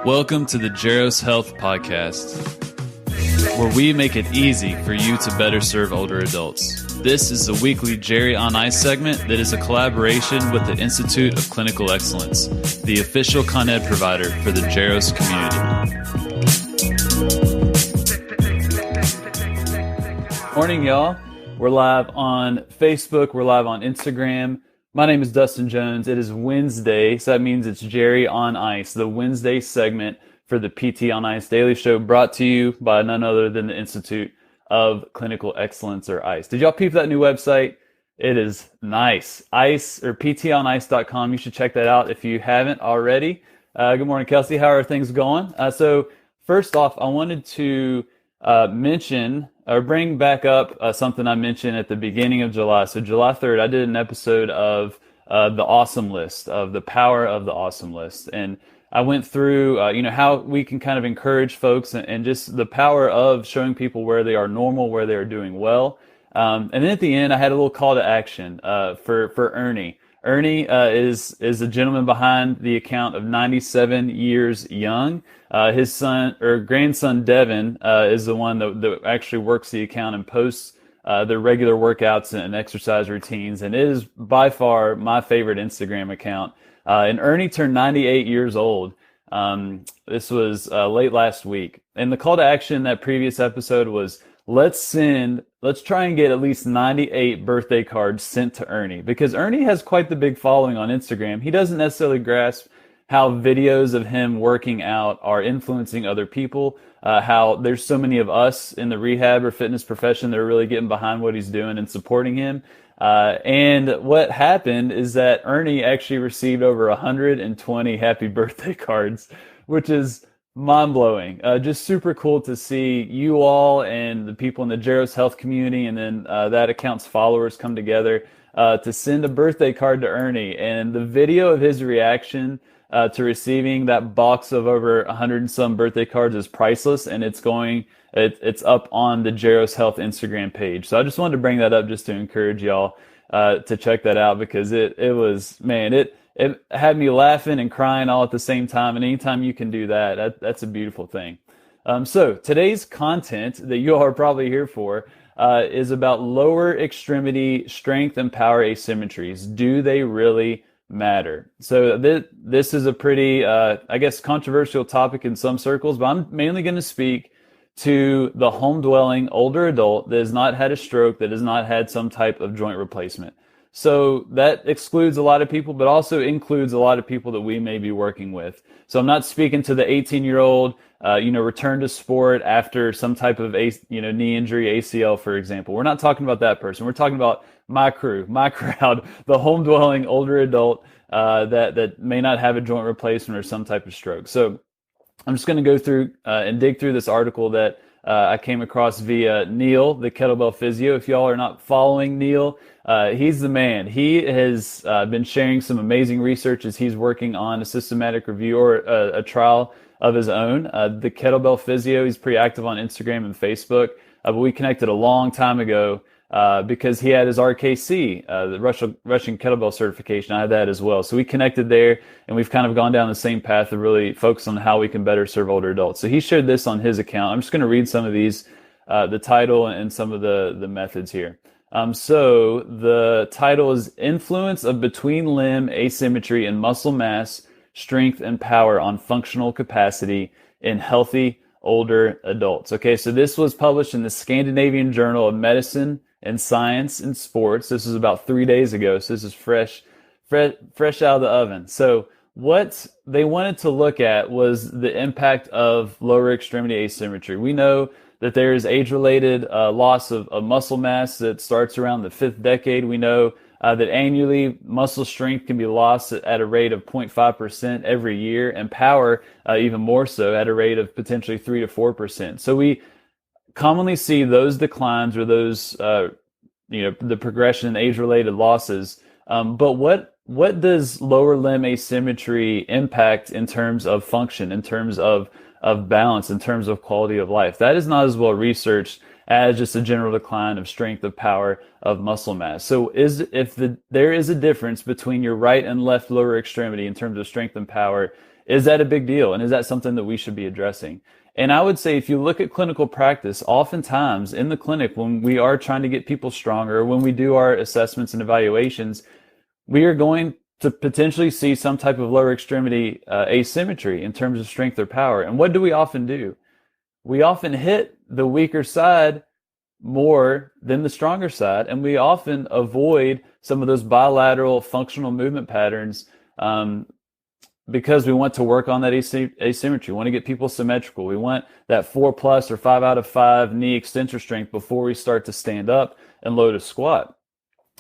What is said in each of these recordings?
Welcome to the Jaros Health Podcast, where we make it easy for you to better serve older adults. This is the weekly Jerry on Ice segment that is a collaboration with the Institute of Clinical Excellence, the official Con Ed provider for the Jaros community. Morning, y'all. We're live on Facebook. We're live on Instagram. My name is Dustin Jones. It is Wednesday, so that means it's Jerry on Ice, the Wednesday segment for the PT on Ice Daily Show, brought to you by none other than the Institute of Clinical Excellence, or ICE. Did y'all peep that new website? It is nice. ICE, or ptonice.com. You should check that out if you haven't already. Good morning, Kelsey. How are things going? So first off, I wanted to mention or bring back up something I mentioned at the beginning of July. So July 3rd, I did an episode of the Awesome List, of the power of the Awesome List. And I went through, how we can kind of encourage folks and just the power of showing people where they are normal, where they are doing well. And then at the end, I had a little call to action for Ernie. Ernie is a gentleman behind the account of 97 years young. His son or grandson Devin is the one that actually works the account and posts their regular workouts and exercise routines, and it is by far my favorite Instagram account. And Ernie turned 98 years old. This was late last week, and the call to action in that previous episode was let's try and get at least 98 birthday cards sent to Ernie, because Ernie has quite the big following on Instagram. He doesn't necessarily grasp how videos of him working out are influencing other people, how there's so many of us in the rehab or fitness profession that are really getting behind what he's doing and supporting him. And what happened is that Ernie actually received over 120 happy birthday cards, which is mind-blowing. Just super cool to see you all and the people in the Jaros Health community and then that account's followers come together to send a birthday card to Ernie. And the video of his reaction to receiving that box of over 100 and some birthday cards is priceless, and it's up on the Jaros Health Instagram page. So I just wanted to bring that up just to encourage y'all to check that out, because it had me laughing and crying all at the same time. And anytime you can do that, that's a beautiful thing. So today's content that you all are probably here for is about lower extremity strength and power asymmetries. Do they really matter? So this is a pretty, controversial topic in some circles, but I'm mainly going to speak to the home-dwelling older adult that has not had a stroke, that has not had some type of joint replacement. So that excludes a lot of people, but also includes a lot of people that we may be working with. So I'm not speaking to the 18-year-old, return to sport after some type of knee injury, ACL, for example. We're not talking about that person. We're talking about my crew, my crowd, the home-dwelling older adult that may not have a joint replacement or some type of stroke. So I'm just going to go through and dig through this article that I came across via Neil, the kettlebell physio. If y'all are not following Neil, he's the man. He has been sharing some amazing research as he's working on a systematic review or a trial of his own. The kettlebell physio, he's pretty active on Instagram and Facebook, but we connected a long time ago because he had his RKC, the Russian kettlebell certification. I had that as well. So we connected there, and we've kind of gone down the same path of really focus on how we can better serve older adults. So he shared this on his account. I'm just going to read some of these, the title and some of the methods here. So the title is Influence of Between Limb Asymmetry and Muscle Mass, Strength, and Power on Functional Capacity in Healthy Older Adults. Okay, so this was published in the Scandinavian Journal of Medicine and Science and Sports. This is about 3 days ago, so this is fresh out of the oven. So what they wanted to look at was the impact of lower extremity asymmetry. We know that there is age-related loss of muscle mass that starts around the 5th decade. We know that annually muscle strength can be lost at a rate of 0.5% every year, and power even more so at a rate of potentially 3 to 4%. So we commonly see those declines or those, the progression in age-related losses. But what does lower limb asymmetry impact in terms of function, in terms of balance, in terms of quality of life? That is not as well researched as just a general decline of strength, of power, of muscle mass. So there is a difference between your right and left lower extremity in terms of strength and power, is that a big deal? And is that something that we should be addressing? And I would say if you look at clinical practice, oftentimes in the clinic, when we are trying to get people stronger, when we do our assessments and evaluations, we are going to potentially see some type of lower extremity asymmetry in terms of strength or power. And what do we often do? We often hit the weaker side more than the stronger side, and we often avoid some of those bilateral functional movement patterns because we want to work on that asymmetry. We want to get people symmetrical. We want that 4+ or 5 out of 5 knee extensor strength before we start to stand up and load a squat.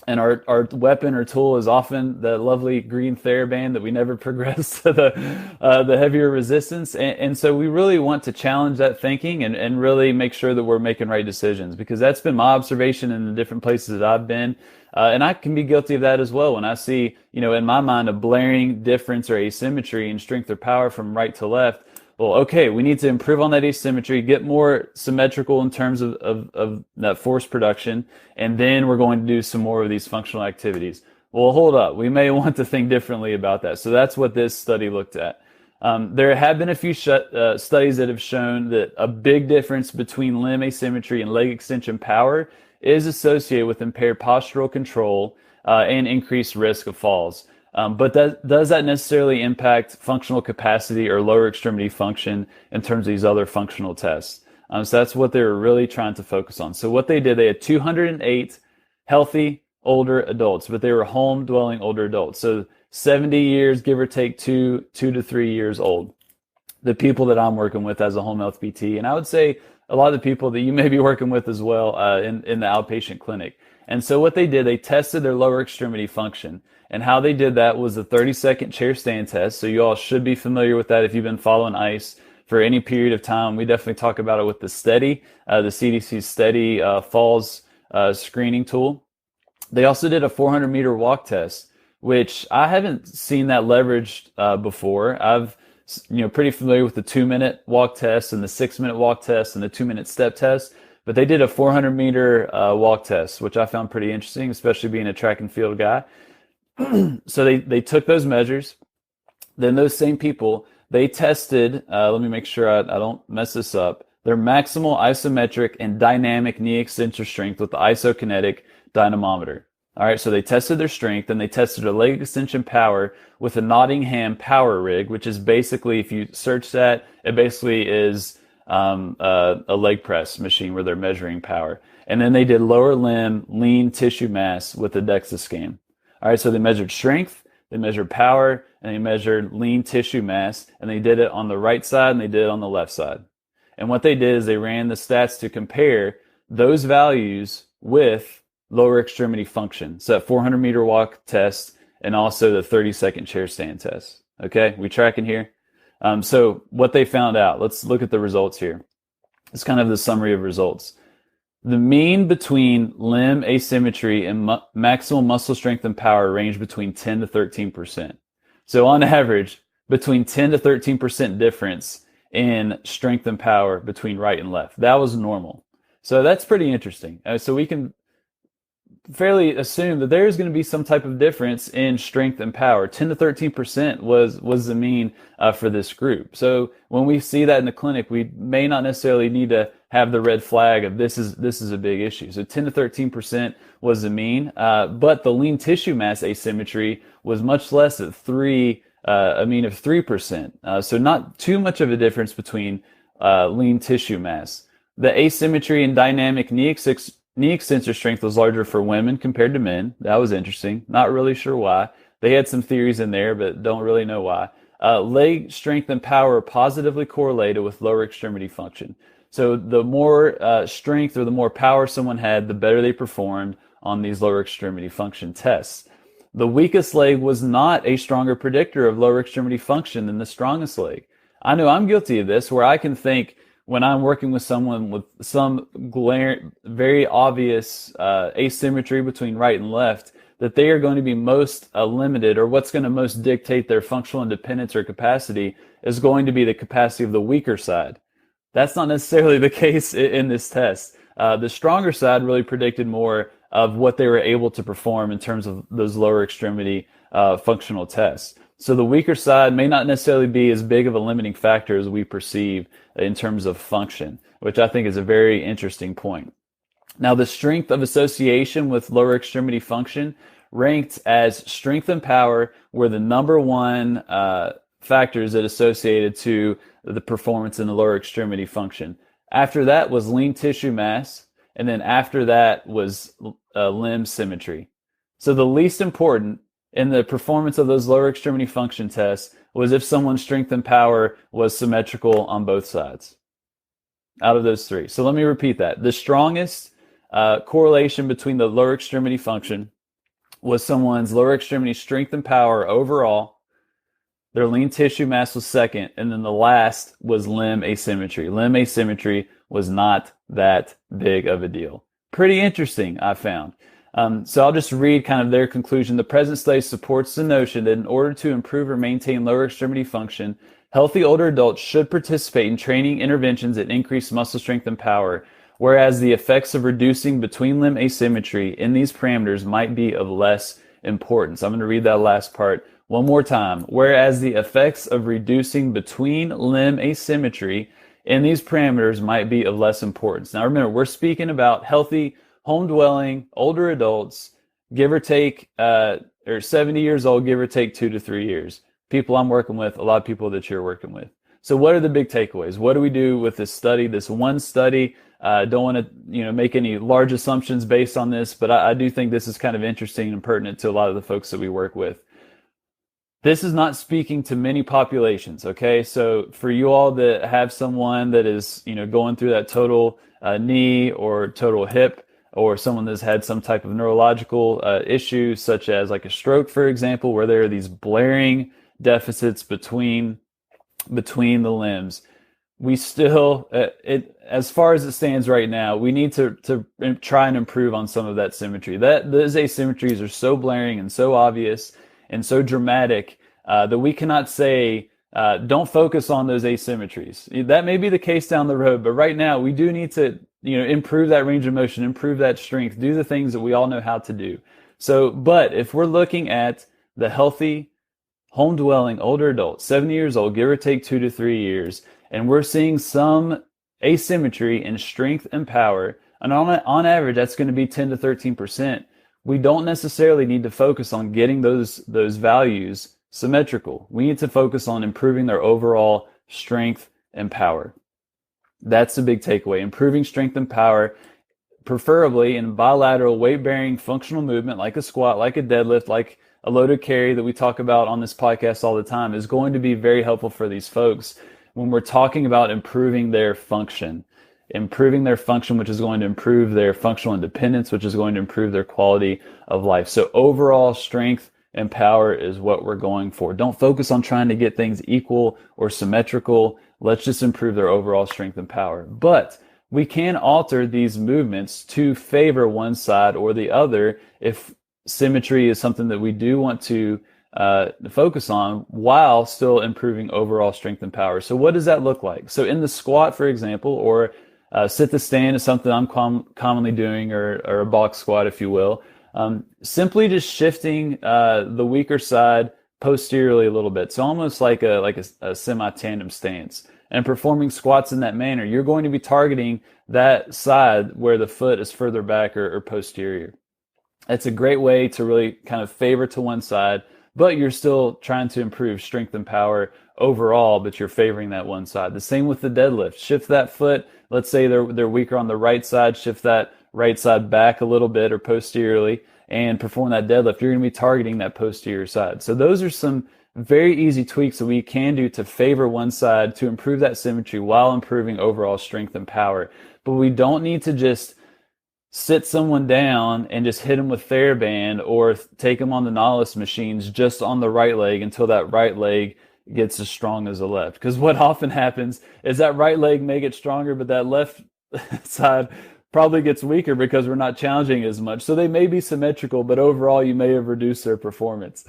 And our weapon or tool is often the lovely green TheraBand that we never progress to the heavier resistance. And so we really want to challenge that thinking and really make sure that we're making right decisions, because that's been my observation in the different places that I've been. And I can be guilty of that as well. When I see, in my mind, a blaring difference or asymmetry in strength or power from right to left, well, okay, we need to improve on that asymmetry, get more symmetrical in terms of that force production, and then we're going to do some more of these functional activities. Well, hold up. We may want to think differently about that. So that's what this study looked at. There have been a few studies that have shown that a big difference between limb asymmetry and leg extension power is associated with impaired postural control and increased risk of falls. But does that necessarily impact functional capacity or lower extremity function in terms of these other functional tests? So that's what they were really trying to focus on. So what they did, they had 208 healthy older adults, but they were home dwelling older adults. So 70 years, give or take 2 to 3 years old. The people that I'm working with as a home health PT, and I would say a lot of the people that you may be working with as well in the outpatient clinic. And so what they did, they tested their lower extremity function. And how they did that was the 30-second chair stand test. So you all should be familiar with that if you've been following ICE for any period of time. We definitely talk about it with the STEADY, the CDC STEADY falls screening tool. They also did a 400-meter walk test, which I haven't seen that leveraged before. I've pretty familiar with the 2-minute walk test and the 6-minute walk test and the 2-minute step test. But they did a 400-meter walk test, which I found pretty interesting, especially being a track and field guy. So they took those measures. Then those same people, they tested, let me make sure I don't mess this up, their maximal isometric and dynamic knee extensor strength with the isokinetic dynamometer. All right, so they tested their strength, and they tested their leg extension power with a Nottingham power rig, which is basically, if you search that, it basically is a leg press machine where they're measuring power. And then they did lower limb lean tissue mass with the DEXA scan. All right, so they measured strength, they measured power, and they measured lean tissue mass, and they did it on the right side and they did it on the left side. And what they did is they ran the stats to compare those values with lower extremity function. So that 400-meter walk test and also the 30-second chair stand test. Okay, we tracking here? So what they found out, let's look at the results here. It's kind of the summary of results. The mean between limb asymmetry and maximal muscle strength and power range between 10 to 13%. So on average, between 10 to 13% difference in strength and power between right and left. That was normal. So that's pretty interesting. So we can fairly assume that there is going to be some type of difference in strength and power. 10 to 13% was the mean for this group. So when we see that in the clinic, we may not necessarily need to have the red flag of this is a big issue. So 10 to 13% was the mean, but the lean tissue mass asymmetry was much less at a mean of 3%. So not too much of a difference between lean tissue mass. The asymmetry in dynamic knee extensor strength was larger for women compared to men. That was interesting. Not really sure why. They had some theories in there, but don't really know why. Leg strength and power positively correlated with lower extremity function. So the more strength or the more power someone had, the better they performed on these lower extremity function tests. The weakest leg was not a stronger predictor of lower extremity function than the strongest leg. I know I'm guilty of this, where I can think when I'm working with someone with some very obvious asymmetry between right and left, that they are going to be most limited, or what's going to most dictate their functional independence or capacity is going to be the capacity of the weaker side. That's not necessarily the case in this test. The stronger side really predicted more of what they were able to perform in terms of those lower extremity functional tests. So the weaker side may not necessarily be as big of a limiting factor as we perceive in terms of function, which I think is a very interesting point. Now, the strength of association with lower extremity function ranked as strength and power were the number one factors that associated to the performance in the lower extremity function. After that was lean tissue mass, and then after that was limb symmetry. So the least important in the performance of those lower extremity function tests was if someone's strength and power was symmetrical on both sides out of those three. So let me repeat that. The strongest correlation between the lower extremity function was someone's lower extremity strength and power overall. Their lean tissue mass was second, and then the last was limb asymmetry. Limb asymmetry was not that big of a deal. Pretty interesting, I found. So I'll just read kind of their conclusion. The present study supports the notion that in order to improve or maintain lower extremity function, healthy older adults should participate in training interventions that increase muscle strength and power, whereas the effects of reducing between limb asymmetry in these parameters might be of less importance. I'm going to read that last part one more time. Whereas the effects of reducing between limb asymmetry in these parameters might be of less importance. Now remember, we're speaking about healthy, home-dwelling, older adults, give or take, or 70 years old, give or take 2 to 3 years. People I'm working with, a lot of people that you're working with. So what are the big takeaways? What do we do with this study, this one study? Don't want to make any large assumptions based on this, but I do think this is kind of interesting and pertinent to a lot of the folks that we work with. This is not speaking to many populations, okay? So for you all that have someone that is, going through that total knee or total hip, or someone that's had some type of neurological issue, such as like a stroke, for example, where there are these blaring deficits between the limbs, we still, as far as it stands right now, we need to try and improve on some of that symmetry. Those asymmetries are so blaring and so obvious and so dramatic that we cannot say, don't focus on those asymmetries. That may be the case down the road, but right now we do need to improve that range of motion, improve that strength, do the things that we all know how to do. So, but if we're looking at the healthy, home-dwelling older adult, 70 years old, give or take 2 to 3 years, and we're seeing some asymmetry in strength and power, and on average, that's going to be 10 to 13%. We don't necessarily need to focus on getting those values symmetrical. We need to focus on improving their overall strength and power. That's the big takeaway. Improving strength and power, preferably in bilateral weight-bearing functional movement like a squat, like a deadlift, like a loaded carry that we talk about on this podcast all the time, is going to be very helpful for these folks when we're talking about improving their function, which is going to improve their functional independence, which is going to improve their quality of life. So overall strength and power is what we're going for. Don't focus on trying to get things equal or symmetrical. Let's just improve their overall strength and power. But we can alter these movements to favor one side or the other if symmetry is something that we do want to focus on while still improving overall strength and power. So what does that look like? So in the squat, for example, or sit to stand is something I'm commonly doing, or a box squat, if you will. Simply just shifting the weaker side posteriorly a little bit. So almost like a semi-tandem stance. And performing squats in that manner, you're going to be targeting that side where the foot is further back or posterior. It's a great way to really kind of favor to one side, but you're still trying to improve strength and power overall, but you're favoring that one side. The same with the deadlift. Shift that foot. Let's say they're weaker on the right side. Shift that right side back a little bit or posteriorly and perform that deadlift. You're going to be targeting that posterior side. So those are some very easy tweaks that we can do to favor one side to improve that symmetry while improving overall strength and power. But we don't need to just sit someone down and just hit them with TheraBand or take them on the Nautilus machines just on the right leg until that right leg gets as strong as the left. Because what often happens is that right leg may get stronger, but that left side probably gets weaker because we're not challenging as much. So they may be symmetrical, but overall you may have reduced their performance.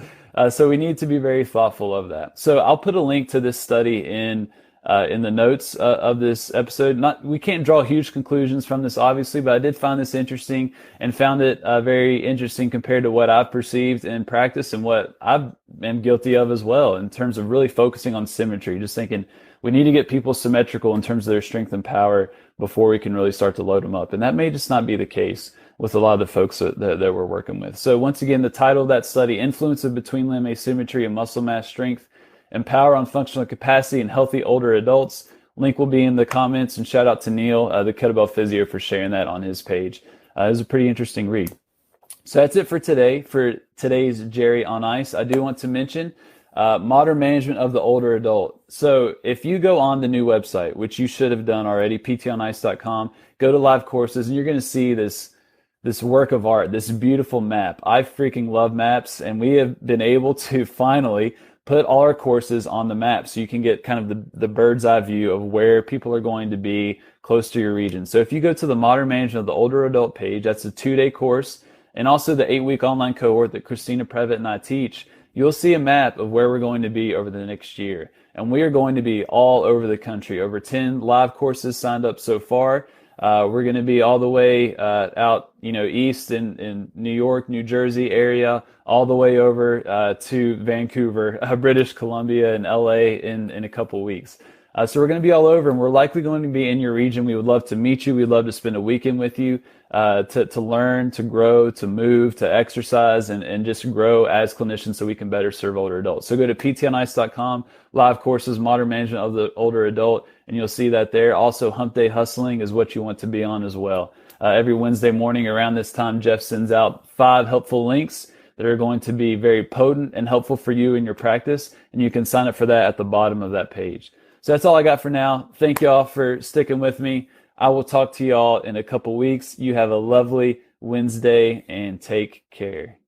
So we need to be very thoughtful of that. So I'll put a link to this study in in the notes of this episode. We can't draw huge conclusions from this, obviously, but I did find this interesting and found it very interesting compared to what I've perceived in practice and what I am guilty of as well in terms of really focusing on symmetry, just thinking we need to get people symmetrical in terms of their strength and power before we can really start to load them up. And that may just not be the case with a lot of the folks that we're working with. So once again, the title of that study, Influence of Between Limb Asymmetry and Muscle Mass Strength and Power on Functional Capacity in Healthy Older Adults. Link will be in the comments, and shout out to Neil, the Kettlebell Physio, for sharing that on his page. It was a pretty interesting read. So that's it for today, for today's Jerry on Ice. I do want to mention modern management of the older adult. So if you go on the new website, which you should have done already, ptonice.com, go to live courses, and you're going to see this work of art, this beautiful map. I freaking love maps, and we have been able to finally put all our courses on the map so you can get kind of the bird's eye view of where people are going to be close to your region. So if you go to the Modern Management of the Older Adult page, that's a 2-day course, and also the 8-week online cohort that Christina Previtt and I teach, you'll see a map of where we're going to be over the next year. And we are going to be all over the country. Over 10 live courses signed up so far. We're going to be all the way out, east in New York, New Jersey area, all the way over to Vancouver, British Columbia, and LA in a couple weeks. So we're going to be all over, and we're likely going to be in your region. We would love to meet you. We'd love to spend a weekend with you to learn, to grow, to move, to exercise, and just grow as clinicians so we can better serve older adults. So go to ptonice.com, live courses, modern management of the older adult, and you'll see that there. Also, Hump Day Hustling is what you want to be on as well. Every Wednesday morning around this time, Jeff sends out 5 helpful links that are going to be very potent and helpful for you in your practice, and you can sign up for that at the bottom of that page. So that's all I got for now. Thank y'all for sticking with me. I will talk to y'all in a couple weeks. You have a lovely Wednesday and take care.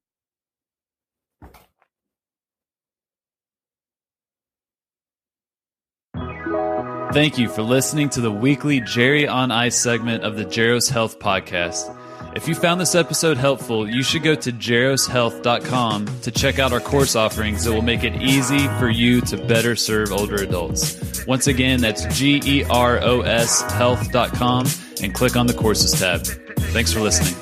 Thank you for listening to the weekly Jerry on Ice segment of the Jeros Health Podcast. If you found this episode helpful, you should go to jeroshealth.com to check out our course offerings that will make it easy for you to better serve older adults. Once again, that's GEROS health.com and click on the courses tab. Thanks for listening.